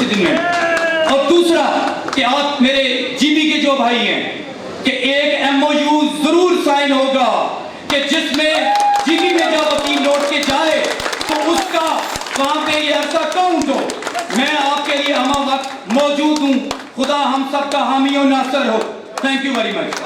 स्थिति में। और दूसरा कि आप मेरे जीबी के जो भाई हैं कि एक एमओयू जरूर साइन होगा कि जिसमें जीबी में जब वकील लौट के जाए तो उसका वहां पे ये ऐसा काउंट हो। मैं आपके लिए हम वक्त मौजूद हूं। खुदा हम सबका हामी और नासर हो। Thank you very much.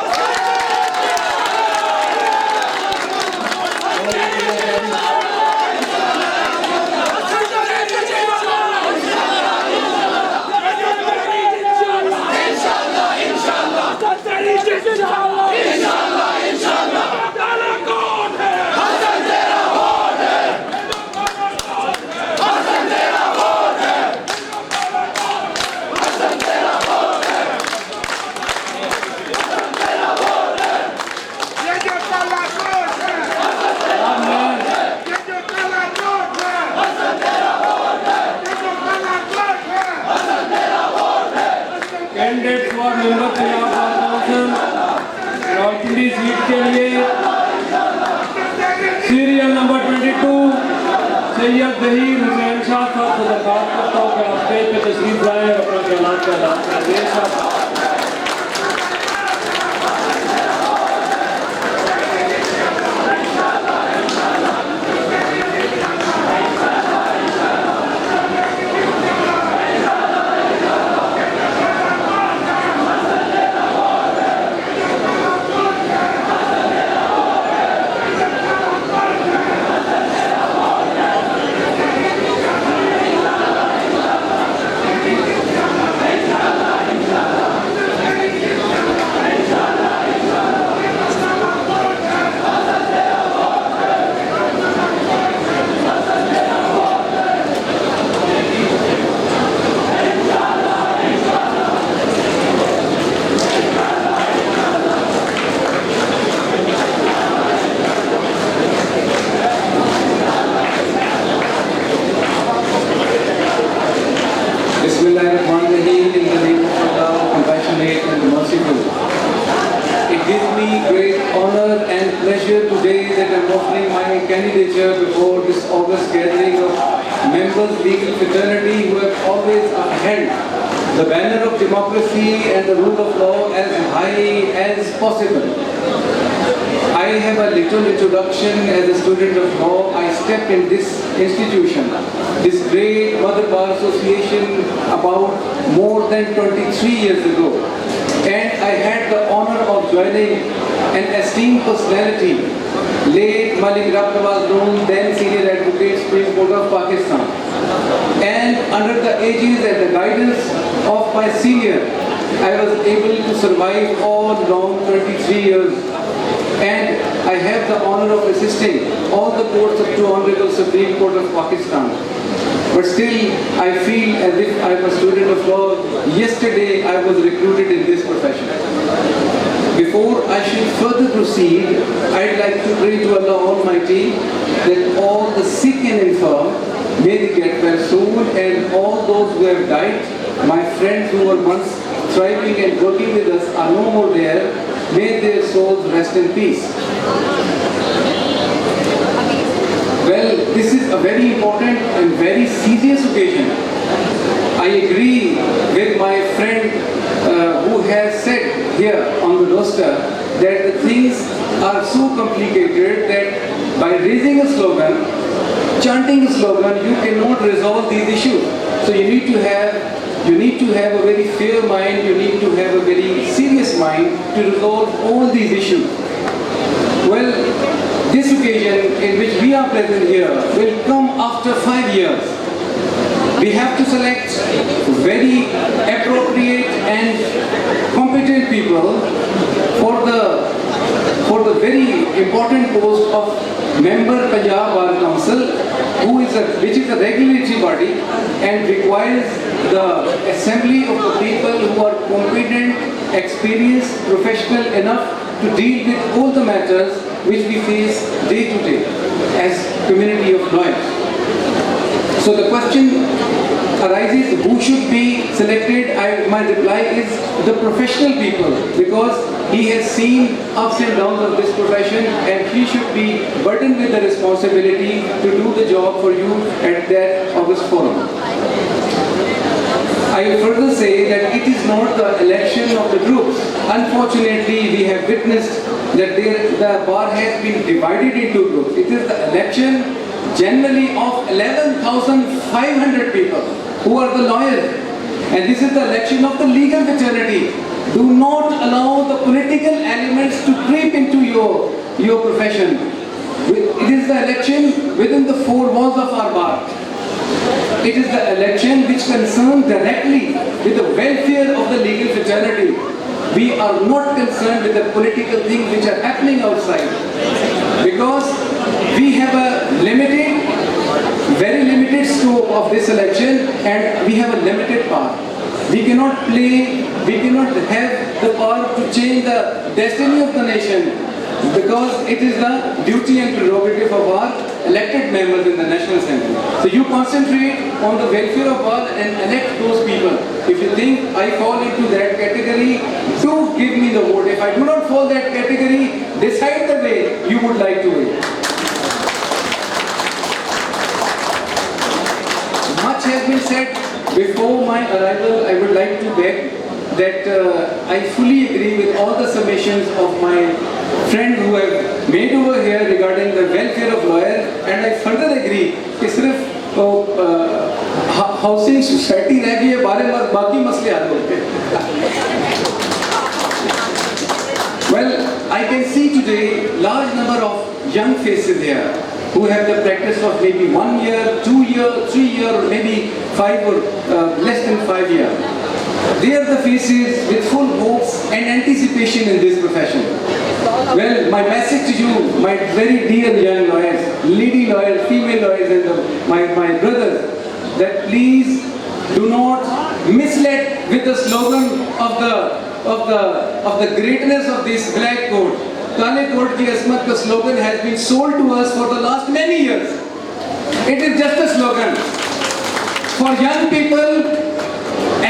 Candidates for member Punjab bar council Rawalpindi seat के लिए सीरियल नंबर 22 सैयद जहीर हुसैन शाह साहब को दरख्वास्त करता हूँ कि आप स्टेज पे तशरीफ लाएं और अपना ख्यालात का ऐलान करें। Bismillahirrahmanirrahim. In the name of Allah, compassionate and merciful. It gives me great honor and pleasure today that I am offering my candidature before this august gathering of members legal fraternity who have always upheld the banner of democracy and the rule of law as high as possible. I have a little introduction. As a student of law, I stepped in this institution, this great Mother Bar Association, about more than 23 years ago. And I had the honor of joining an esteemed personality, late Malik Rabtawaz Noon, then Senior Advocate, Supreme Court of Pakistan. And under the aegis and the guidance of my senior, I was able to survive all long 23 years. And I have the honor of assisting all the courts up to Honorable Supreme Court of Pakistan. But still, I feel as if I am a student of law. Yesterday, I was recruited in this profession. Before I should further proceed, I'd like to pray to Allah Almighty that all the sick and infirm may they get well soon, and all those who have died, my friends who were once thriving and working with us are no more there. May their souls rest in peace. Well, this is a very important and very serious occasion. I agree with my friend who has said here on the roster that the things are so complicated that by raising a slogan, chanting a slogan, you cannot resolve these issues. So you need to have a very fair mind, you need to have a very serious mind to resolve all these issues. Well, this occasion in which we are present here will come after 5 years. We have to select very appropriate and competent people for the very important post of Member Punjab Bar Council, which is a regulatory body and requires the assembly of the people who are competent, experienced, professional enough to deal with all the matters which we face day to day as community of lawyers. So the question arises, who should be selected? My reply is the professional people, because he has seen ups and downs of this profession and he should be burdened with the responsibility to do the job for you at that August forum. I further say that it is not the election of the groups. Unfortunately, we have witnessed that the bar has been divided into groups. It is the election generally of 11,500 people who are the lawyers. And this is the election of the legal fraternity. Do not allow the political elements to creep into your profession. It is the election within the four walls of our bar. It is the election which concerns directly with the welfare of the legal fraternity. We are not concerned with the political things which are happening outside. Because we have a limited, very limited scope of this election and we have a limited power. We cannot play, we cannot have the power to change the destiny of the nation because it is the duty and prerogative of our elected members in the National Assembly. So you concentrate on the welfare of all and elect those people. If you think I fall into that category, do give me the vote. If I do not fall that category, decide the way you would like to be. Much has been said. Before my arrival, I would like to beg that I fully agree with all the submissions of my friend who have made over here regarding the welfare of lawyers, and I further agree कि सिर्फ housing society रह गई है, बाकी मसले हल होते हैं. Well, I can see today large number of young faces here who have the practice of maybe 1 year, 2 year, 3 year, or maybe 5 or less than 5 years. They are the faces with full hopes and anticipation in this profession. Well, my message to you, my very dear young lawyers, lady lawyers, female lawyers, and my brothers, that please do not mislead with the slogan of the greatness of this black coat. Kale Coat Ki Asmat ka slogan has been sold to us for the last many years. It is just a slogan. For young people,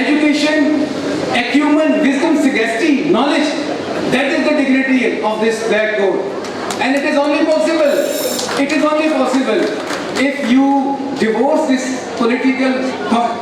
education, acumen, wisdom, sagacity, knowledge, that is the dignity of this black coat. And it is only possible if you divorce this political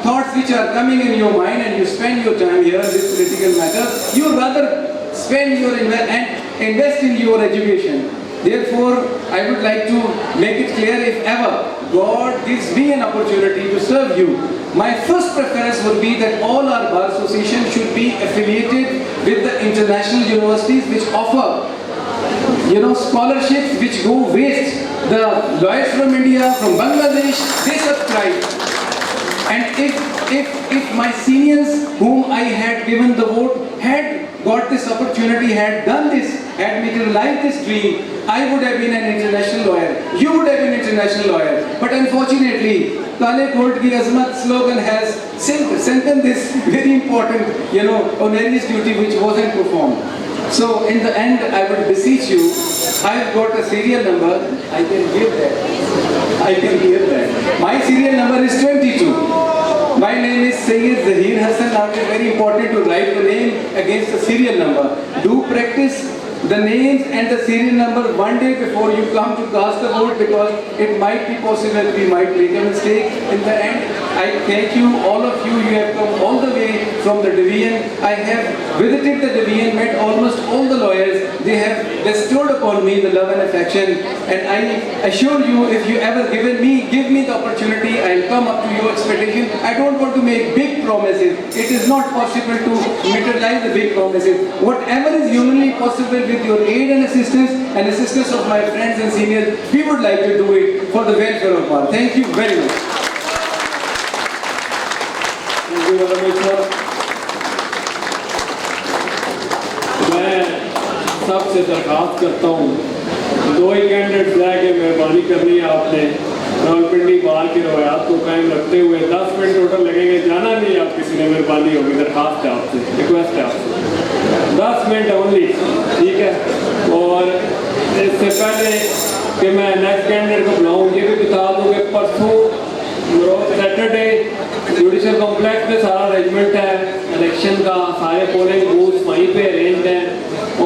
thoughts which are coming in your mind and you spend your time here on this political matter. You rather spend your and invest in your education. Therefore, I would like to make it clear, if ever God gives me an opportunity to serve you, my first preference would be that all our bar associations should be affiliated with the international universities which offer, scholarships which go waste. The lawyers from India, from Bangladesh, they subscribe. And if my seniors whom I had given the vote had got this opportunity, had done this, had materialized this dream, I would have been an international lawyer. You would have been an international lawyer. But unfortunately, Kale Coat Ki Azmat slogan has sent this very important, onerous duty which wasn't performed. So in the end, I would beseech you, I've got a serial number, I can give that. My serial number is 22. My name is Sayyid Zahir Hassan. Now it is very important to write the name against the serial number. Do practice the names and the serial number one day before you come to cast the vote, because it might be possible we might make a mistake. In the end, I thank you, all of you. You have come all the way from the division. I have visited the division, met almost all the lawyers. They have bestowed upon me the love and affection. And I assure you, if you ever give me the opportunity, I'll come up to your expectation. I don't want to make big promises. It is not possible to materialize the big promises. Whatever is humanly possible with your aid and assistance of my friends and seniors, we would like to do it for the welfare of all. Thank you very much. Thank you very much, sir. मैं सबसे दरखास्त करता हूँ, 2 ही candidate रह के मेहरबानी करनी है आपने रावलपिंडी बार की रवायात को कायम रखते हुए 10 मिनट टोटल लगेंगे, जाना नहीं आप किसी ने, मेहरबानी होगी, दरखास्त है आपसे, रिक्वेस्ट है आपसे, 10 मिनट ओनली, ठीक है। और इससे पहले कि मैं नेक्स्ट कैंडिडेट को बुलाऊँ, ये भी बता दूँ कि परसों सैटरडे जुडिशल कॉम्प्लेक्स में सारा अरेंजमेंट है इलेक्शन का, सारे पोलिंग बूथ वहीं पे अरेंज हैं,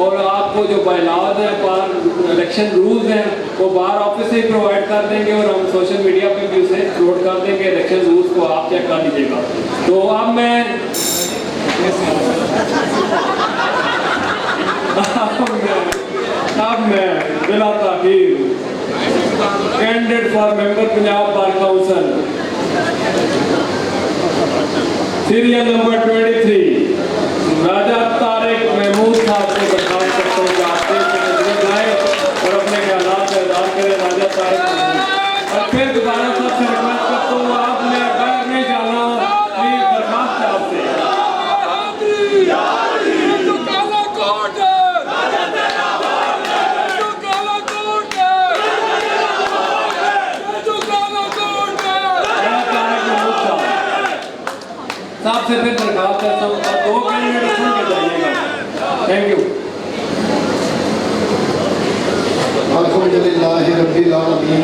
और आपको जो बायलाज है इलेक्शन रूल्स हैं वो बाहर ऑफिस से ही प्रोवाइड कर देंगे और हम सोशल मीडिया पे भी उसे अपलोड कर देंगे। इलेक्शन रूल्स को आप चेक कर लीजिएगा। तो अब मैं बिला ताखीर candidate for member Punjab bar council serial number 23 Raja Tariq Mahmood साहब से दरखास्त करता हूँ कि आप जाए और अपने ख्यालात का इज़हार करें। राजा तारिक महमूद। और फिर दोबारा सबसे रिक्वेस्ट करता हूँ, आपने बाहर नहीं जाना, प्लीज दरखास्त है आपसे। साहब से फिर दरखास्त करता हूँ, 2 कैंडिडेट सुन के जाइएगा। Thank you. अल्हम्दुलिल्लाहि रब्बिल आलमीन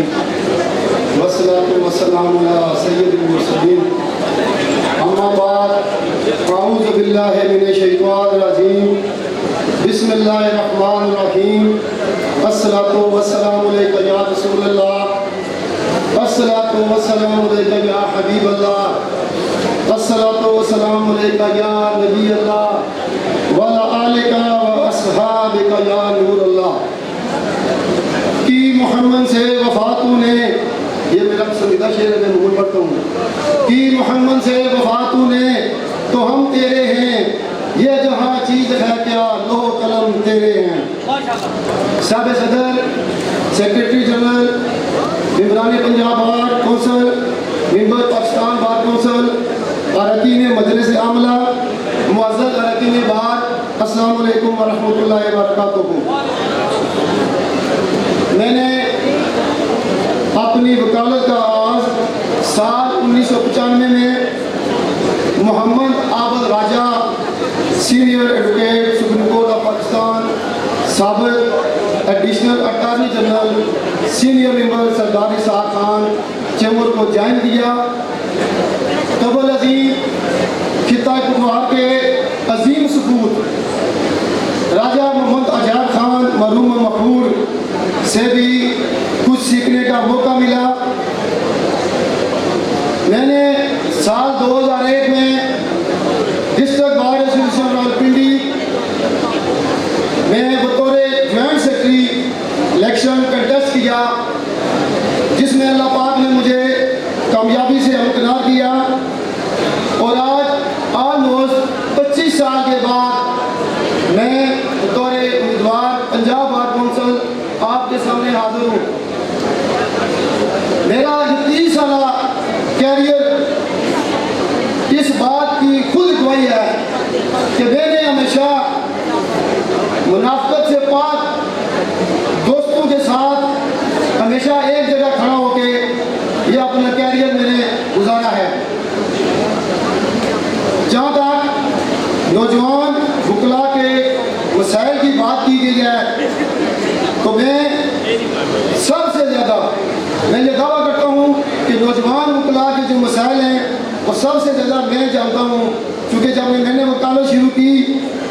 वस्सलातु वस्सलामु अला सय्यिदिल मुरसलीन अम्मा बाद अऊज़ु बिल्लाहि मिनश शैतानिर रजीम बिस्मिल्लाहिर रहमानिर रहीम अस्सलातु वस्सलामु अलैका या रसूलल्लाह अस्सलातु वस्सलामु अलैका या हबीबल्लाह अस्सलातु वस्सलामु अलैका या नबी अल्लाह व अला आलिका व अस्हाबिका या नूर अल्लाह। कि मोहम्मद से वफातू ने, ये मेरा पसंदीदा शेर है, मैं मूल पढ़ता हूँ। कि मोहम्मद से वफातू ने तो हम तेरे हैं, ये जहाँ चीज़ है क्या लो कलम तेरे हैं। साहब सदर, सेक्रेटरी जनरल, मेंबरान Punjab bar council, member Pakistan bar council, अरकान मजलिस आमला, मुअज़्ज़ज़ अरकान बार, अस्सलामु अलैकुम व रहमतुल्लाहि व बरकातुहू। मैंने अपनी वकालत का आगाज़ साल 1995 में Mohammad Abad Raja, senior advocate supreme court of Pakistan, साबिक़ additional attorney general, senior member Sardar Ishaq Khan chamber को ज्वाइन किया। तबल अजीम खिता कुमार के अजीम सपूत राजा मोहम्मद अजाद खान मरहूम मखबूर से भी कुछ सीखने का मौका मिला। मैंने साल 2001 में डिस्ट्रिक्ट बार एसोसिएशन रावलपिंडी में बतौर ज्वाइंट सेक्रेटरी इलेक्शन कंटेस्ट किया, जिसमें अल्लाह पाक ने मुझे कामयाबी से हमकिनार किया। और आज ऑलमोस्ट 25 साल के बाद मैं बतौर उम्मीदवार पंजाब बार कौंसिल आपके सामने हाजिर हूँ। मेरा 30 साल कैरियर इस बात की खुद गवाही है कि मैंने हमेशा मुनाफिकत से पाक दोस्तों के साथ हमेशा एक जगह खड़ा होके ये अपना कैरियर मैंने गुजारा है। जहाँ तक नौजवान वकला के मसाइल की बात की गई है, तो मैं सबसे ज़्यादा मैं ये दावा करता हूँ कि नौजवान वकला के जो मसाइल हैं वो सबसे ज़्यादा मैं जानता हूँ। क्योंकि जब मैंने वकालत शुरू की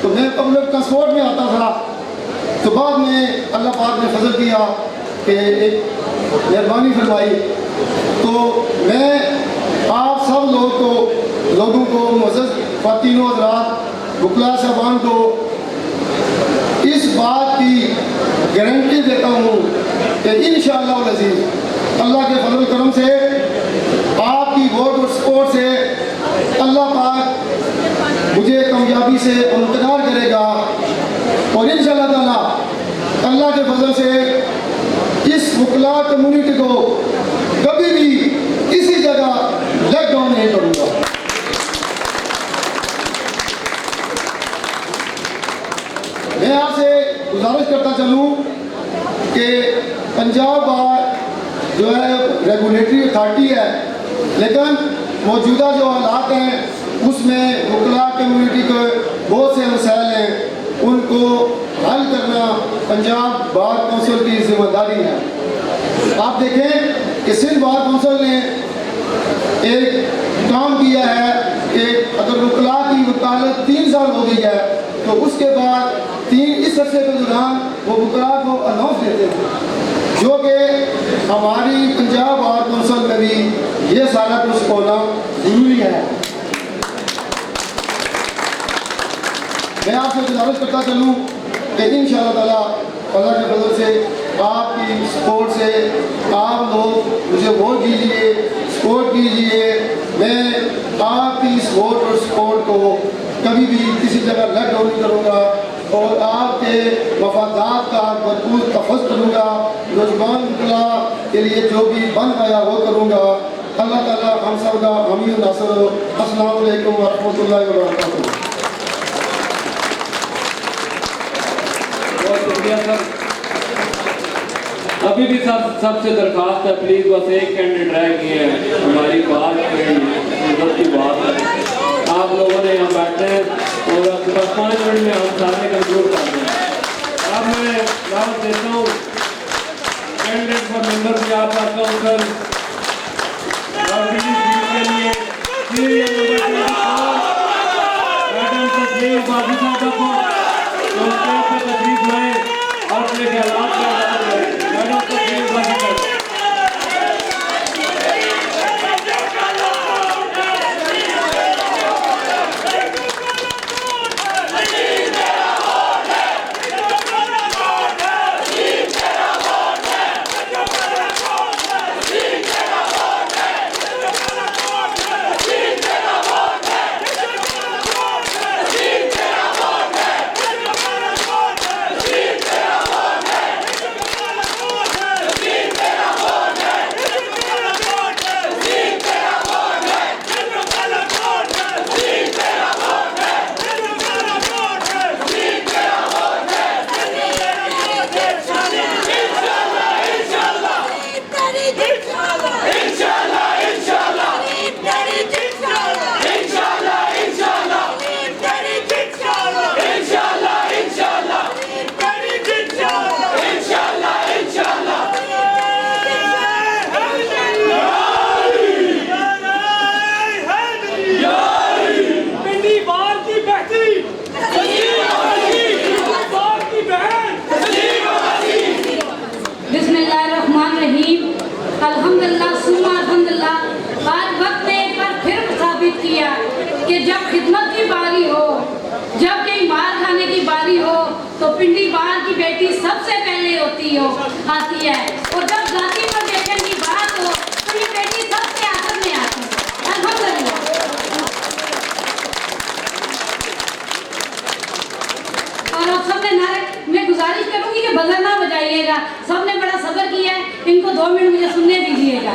तो मैं पब्लिक ट्रांसपोर्ट में आता था, तो बाद में अल्लाह पाक ने फजल किया कि एक मेहरबानी फरमाई, तो मैं आप सब लोगों को मुअज़्ज़ज़ ख़वातीन हज़रात वकला साहबान को इस बात की गारंटी देता हूँ कि इंशाअल्लाह अज़ीज़ अल्लाह के फजल करम से आपकी वोट और सपोर्ट से अल्लाह पाक मुझे कामयाबी से मुमकिनार करेगा। और इंशाअल्लाह ताला अल्लाह के फजल से इस वकला कम्युनिटी को कभी भी किसी जगह लेट डाउन नहीं करूँगा। मैं आपसे गुजारिश करता चलूँ कि पंजाब बार जो है रेगुलेटरी अथॉरिटी है, लेकिन मौजूदा जो हालात हैं उसमें वकला कम्युनिटी के बहुत से मसाइल हैं, उनको हल करना पंजाब बार कौंसिल की जिम्मेदारी है। आप देखें कि सिंध बार कौंसिल ने एक काम किया है कि अगर वकला की वकालत 3 साल हो गई है तो उसके बाद 3 इस इस अरसे के दौरान वो वकला को अनाउंस देते थे, जो कि हमारी पंजाब बार कौंसिल में भी ये सारा कुछ होना जरूरी है। मैं आपसे गुजारिश करता चलूँ कि इंशाअल्लाह ताला अल्लाह के फजल से, आपकी सपोर्ट से, आप लोग मुझे वोट दीजिए, सपोर्ट कीजिए। मैं आपकी इस वोट और सपोर्ट को कभी भी किसी जगह लेट डाउन नहीं करूँगा और आपके मफादात का भरपूर तहफ़्फ़ुज़ करूँगा। नौजवान वकला के लिए जो भी बन पाया वो करूँगा। अल्लाह ताला हम सब का हामी और नासिर हो। अस्सलाम वालेकुम व रहमतुल्लाहि व बरकातुहू। बहुत शुक्रिया सर। अभी भी सबसे दरख्वास्त है, प्लीज बस एक कैंडिडेट रह गई है, हमारी बात की बात है। आप लोगों ने यहाँ बैठे हैं और बस 5 मिनट में हम सारे कंक्लूड कर दें। अब मैं दावत देता हूँ candidate for member Punjab bar council के लिए सीरियल नंबर 24 मैडम तस्लीम बाजी साहब को जो स्टेज पर तशरीफ लाए और अपने ख्यालात का इज़हार करें। मैडम तस्लीम बाजी साहब। अल्हम्दुलिल्लाह सुम्मा अल्हम्दुलिल्लाह, आज वक्त ने एक बार फिर साबित किया कि जब खिदमत की बारी हो, जब कहीं मार खाने की बारी हो तो पिंडी बार की बेटी सबसे पहले आती है और जब जाति प्रोटेक्शन की बात हो तो ये बेटी सबसे आखिर में आती है। अल्हम्दुलिल्लाह। और अब सबने नारे, मैं गुजारिश करूंगी कि बजर ना बजाइएगा, सबने बड़ा सब्र किया है, इनको 2 मिनट मुझे सुनने दीजिएगा।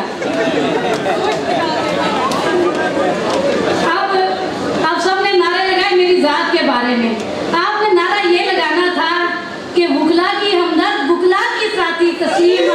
अब सबने नारे लगाए मेरी जात के बारे में। आपने नारा ये लगाना था कि वकला की हमदर्द, वकला की साथी तस्लीम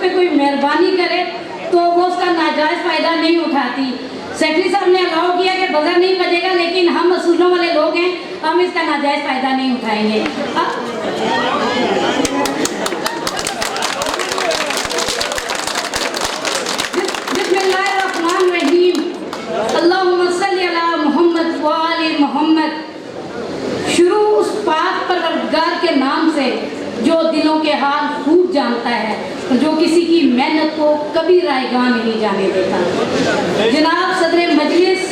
कोई मेहरबानी करे तो वो उसका नाजायज फायदा नहीं उठाती। सेक्रेटरी साहब ने अलाउ किया कि बजर नहीं बजेगा, लेकिन हम असूलों वाले लोग हैं, हम इसका नाजायज फायदा नहीं उठाएंगे। बिस्मिल्लाहिर्रहमानिर्रहीम, अल्लाहुम्मा सल्ली अला मोहम्मद व आले मोहम्मद। शुरू उस पाक परवरदिगार के नाम से जो दिलों के हाल खूब जानता है, जो किसी की मेहनत को कभी रायगां नहीं जाने देता। जनाब सदर मजलिस,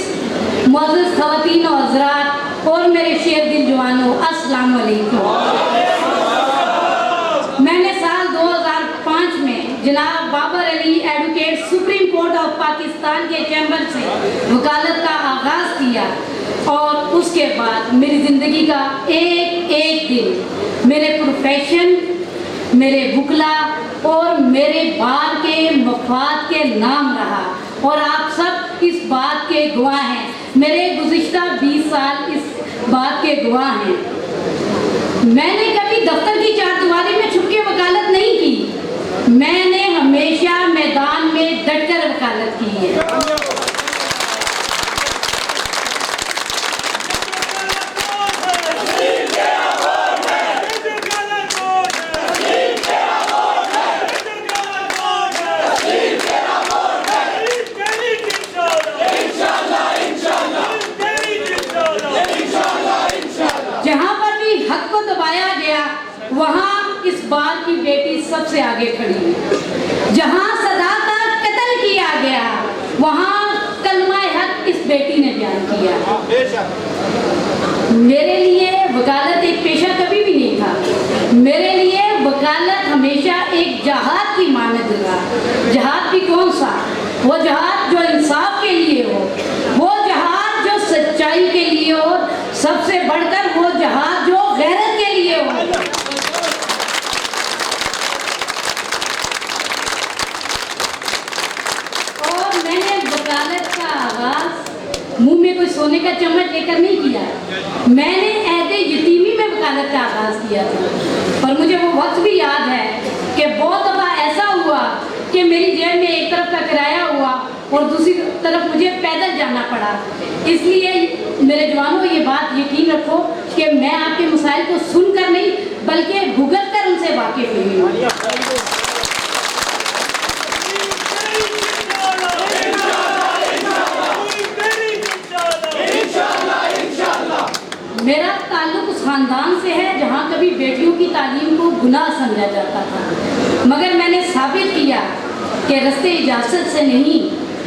मुअज़्ज़ज़ ख़वातीन और हज़रात और मेरे शेर दिल जवानों, अस्सलाम वालेकुम। मैंने साल 2005 में जनाब Babar Ali advocate supreme court of Pakistan के चैम्बर से वकालत का आगाज़ किया और उसके बाद मेरी ज़िंदगी का एक एक दिन मेरे प्रोफेशन, मेरे वकला और मेरे बार के मफाद के नाम रहा और आप सब इस बात के गवाह हैं मेरे गुज़िश्ता 20 साल इस बात के गवाह हैं। मैंने कभी दफ्तर की चारदीवारी में छुप के वकालत नहीं की, मैंने हमेशा मैदान में डटकर वकालत की है। जहाँ पर भी हक को दबाया गया वहाँ इस बार की बेटी सबसे आगे खड़ी है। जहाँ सदा का कत्ल किया गया वहाँ कलमा हक इस बेटी ने बयान किया। मेरे लिए वकालत एक पेशा कभी भी नहीं था। मेरे लिए वकालत हमेशा एक जहाद की मानद रहा। जहाद भी कौन सा? वो जहाद जो इंसाफ के लिए हो, वो जहाद जो सच्चाई के लिए हो, सबसे बढ़कर वो जहाद जो गैरत के लिए हो। और मैंने वकालत का आगाज मुंह में कोई सोने का चम्मच लेकर नहीं किया। मैंने ऐसे यतीमी में वकालत का आगाज किया था। पर मुझे वो वक्त भी याद है कि बहुत दफा ऐसा हुआ कि मेरी जेब में एक तरफ का किराया हुआ और दूसरी तरफ मुझे पैदल जाना पड़ा। इसलिए मेरे जवानों ये बात यकीन रखो कि मैं आपके मसाइल को सुनकर नहीं बल्कि भुगत कर उनसे वाकिफ हुई हूँ। मेरा ताल्लुक उस खानदान से है जहाँ कभी बेटियों की तालीम को गुनाह समझा जाता था, मगर मैंने साबित किया कि रास्ते इजाज़त से नहीं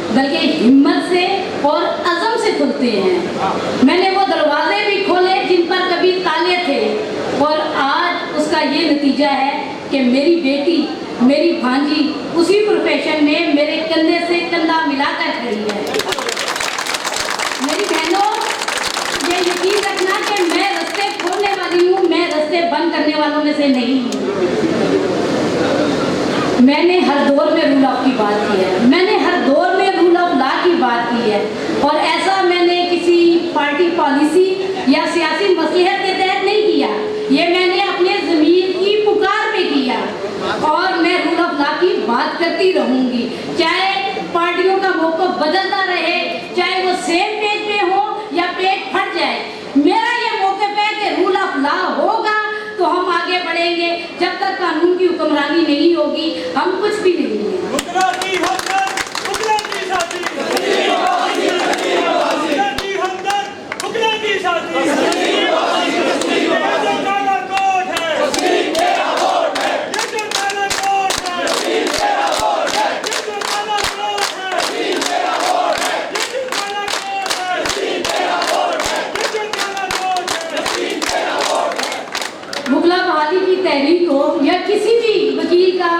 बल्कि हिम्मत से और अज़म से खुलते हैं। मैंने वो दरवाजे भी खोले जिन पर कभी ताले थे और आज उसका ये नतीजा है कि मेरी बेटी, मेरी भांजी उसी प्रोफेशन में मेरे कंधे से कंधा मिलाकर खड़ी है। मेरी बहनों, ये यकीन रखना कि मैं रास्ते खोलने वाली हूँ, मैं रास्ते बंद करने वालों में से नहीं हूँ। मैंने हर दौर में रूल ऑफ की बात की है, मैंने हर दौर में रूल ऑफ लॉ की बात की है और ऐसा मैंने किसी पार्टी पॉलिसी या सियासी मसलहत के तहत नहीं किया। ये मैंने अपने ज़मीर की पुकार पे किया और मैं रूल ऑफ लॉ की बात करती रहूँगी, चाहे पार्टियों का मौक़िफ़ बदलता रहे, चाहे वो सेम पेज पे हो या पेज फट जाए। मेरा ये मौक़िफ़ है कि रूल ऑफ लॉ होगा तो हम आगे बढ़ेंगे। जब तक कानून की हुक्मरानी नहीं होगी हम कुछ भी नहीं हैं। मुगला बहाली की तहरीक हो या किसी भी वकील का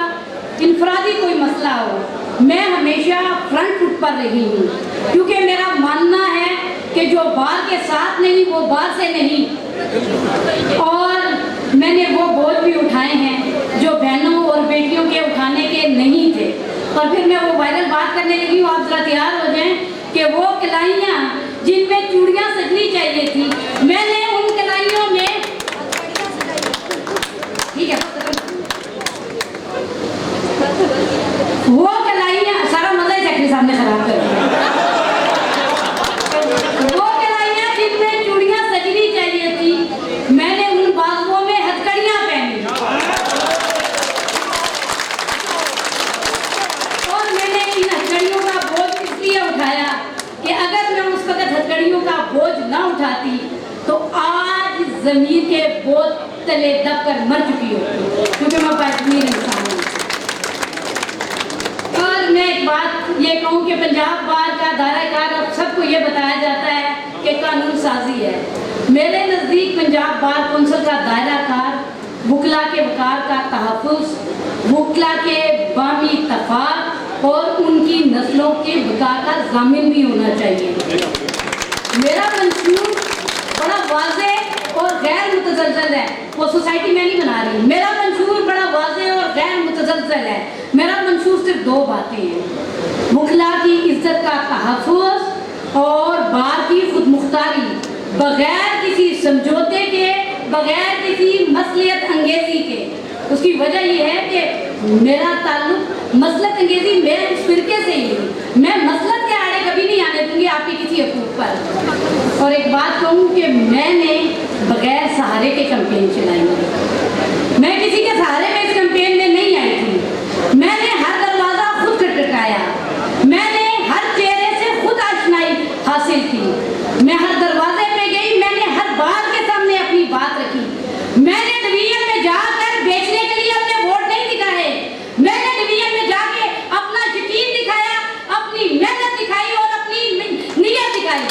इनफरादी कोई मसला हो, मैं हमेशा फ्रंट फुट पर रही हूँ, क्योंकि मेरा मानना है कि जो बार के साथ नहीं वो बार से नहीं। और मैंने वो बोझ भी उठाए हैं जो बहनों और बेटियों के उठाने के नहीं थे। और फिर मैं वो वायरल बात करने लगी हूँ, आप जरा तैयार हो जाएं कि वो कलाइयाँ जिनमें चूड़ियाँ सजनी चाहिए थी, मैंने उन कलाइयों में वो कलाइयाँ, सारा मजा ही सेक्रेटरी साहब ने खराब कर दिया। वो कलाइयाँ जिनमें चूड़ियाँ सजनी चाहिए थी, मैंने उन बाजुओं में हथकड़ियाँ पहनी और मैंने इन हथकड़ियों का बोझ इसलिए उठाया कि अगर मैं उस वक्त हथकड़ियों का बोझ ना उठाती तो आज जमीन के बोझ तले दबकर मर चुकी होती, क्योंकि मैं पाकिस्तानी इंसान हूँ। और मैं एक बात ये कहूँ कि पंजाब बार का दायरा-ए-कार अब सबको ये बताया जाता है कि कानून साजी है। मेरे नज़दीक पंजाब बार कौंसिल का दायरा-कार वकला के वकार का तहफ़्फ़ुज़, वकला के बामी इत्तफ़ाक़ और उनकी नस्लों के बका का ज़ामिन भी होना चाहिए। मेरा मंशूर बड़ा वाज़े और गैर मुतज़लज़ल है, वो सोसाइटी में नहीं बना रही। मेरा मंशूर बड़ा वाज़े और गैर मुतज़लज़ल है। मेरा मंशूर सिर्फ दो बातें हैं, वकला की इज्जत का तहफ़्फ़ुज़ और बार की बगैर किसी समझौते के, बगैर किसी मसलियत अंगेजी के। उसकी वजह यह है कि मेरा ताल्लुक मसलत अंगेजी मेरे इस फिरके से ही है। मैं मसलत के आड़े कभी नहीं आने दूंगी आपके किसी हकूक पर। और एक बात कहूँ कि मैंने बगैर सहारे के कैंपेन चलाई है। मैं किसी के सहारे में इस कैंपेन में नहीं आई थी। मैंने हर दरवाजा खुद खटखटाया, मैंने हर चेहरे से खुद आशनाई हासिल की। मैं हर दरवाजे पे गई, मैंने हर बात के सामने अपनी बात रखी। मैंने डिवीजन में जाकर बेचने के लिए अपने वोट नहीं दिखाए, मैंने डिवीजन में जाके अपना यकीन दिखाया, अपनी मेहनत दिखाई और अपनी नीयत दिखाई।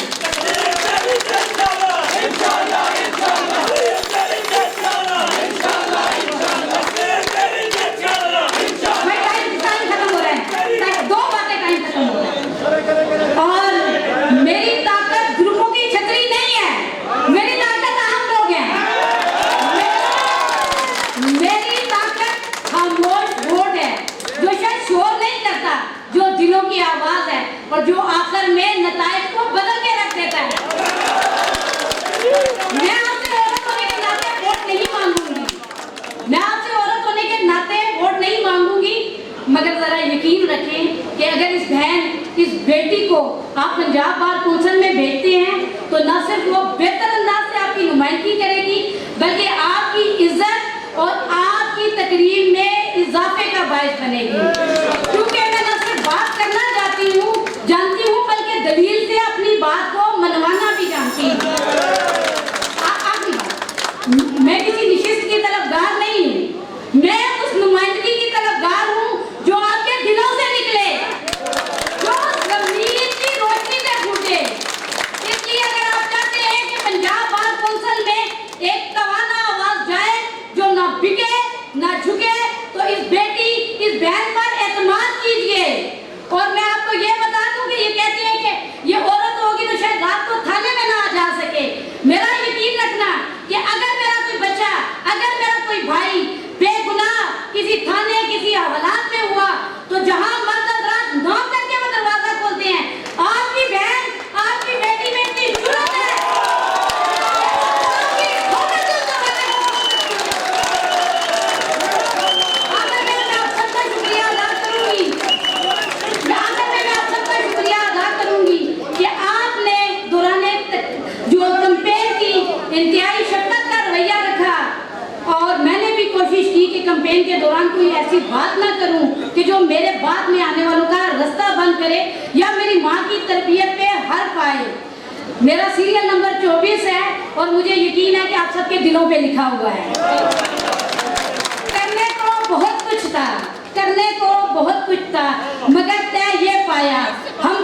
की आवाज है और जो आखिर में नताइज को बदल के रख देता है। मैं आपसे औरत होने के नाते वोट नहीं मांगूंगी, मैं आपसे औरत होने के नाते वोट नहीं मांगूंगी, मगर जरा यकीन रखें कि अगर इस बहन, इस बेटी को आप पंजाब बार कौंसिल में भेजते हैं तो न सिर्फ वो बेहतर अंदाज से आपकी नुमाइंदगी करेगी, बल्कि आपकी इज्जत और आपकी तकरीम में इजाफे का बायस बनेगी। क्योंकि मैं न सिर्फ बात करना जानती हूँ बल्कि दलील से अपनी बात को मनवाना भी जानती हूँ। आखिरी बात, मैं किसी निशिस्त की तरफदार नहीं हूँ, मैं उस नुमाइंदगी की तरफदार हूँ जो आपके दिलों से निकले, जो ज़मीन की रोशनी से फूटे। इसलिए अगर आप चाहते हैं कि पंजाब बार कौंसिल में एक तवाना आवाज जाए जो ना बिके ना झुके, तो इस बेटी, इस बहन पर एतमाद कीजिए। और मैं आपको ये बता दूं कि ये कहते हैं कि ये औरत होगी तो शायद रात को थाने में ना जा सके। मेरा यकीन रखना कि अगर मेरा कोई बच्चा, अगर मेरा कोई भाई बेगुनाह किसी थाने, किसी हवालात में हुआ, तो जहां मर्द रात 9 करके वो दरवाजा खोलते हैं। आपकी बहन, आपकी बेटी में इतनी जुर्रत है, इंतहाई शक्कत का रवैया रखा। और मैंने भी कोशिश की कि कैंपेन के दौरान कोई ऐसी बात ना करूं कि जो मेरे बाद में आने वालों का रास्ता बंद करे या मेरी माँ की तरबियत पे हर्फ आए। मेरा सीरियल नंबर 24 है और मुझे यकीन है कि आप सबके दिलों पे लिखा हुआ है। करने को बहुत कुछ था, करने को बहुत कुछ था, मगर तय ये पाया हम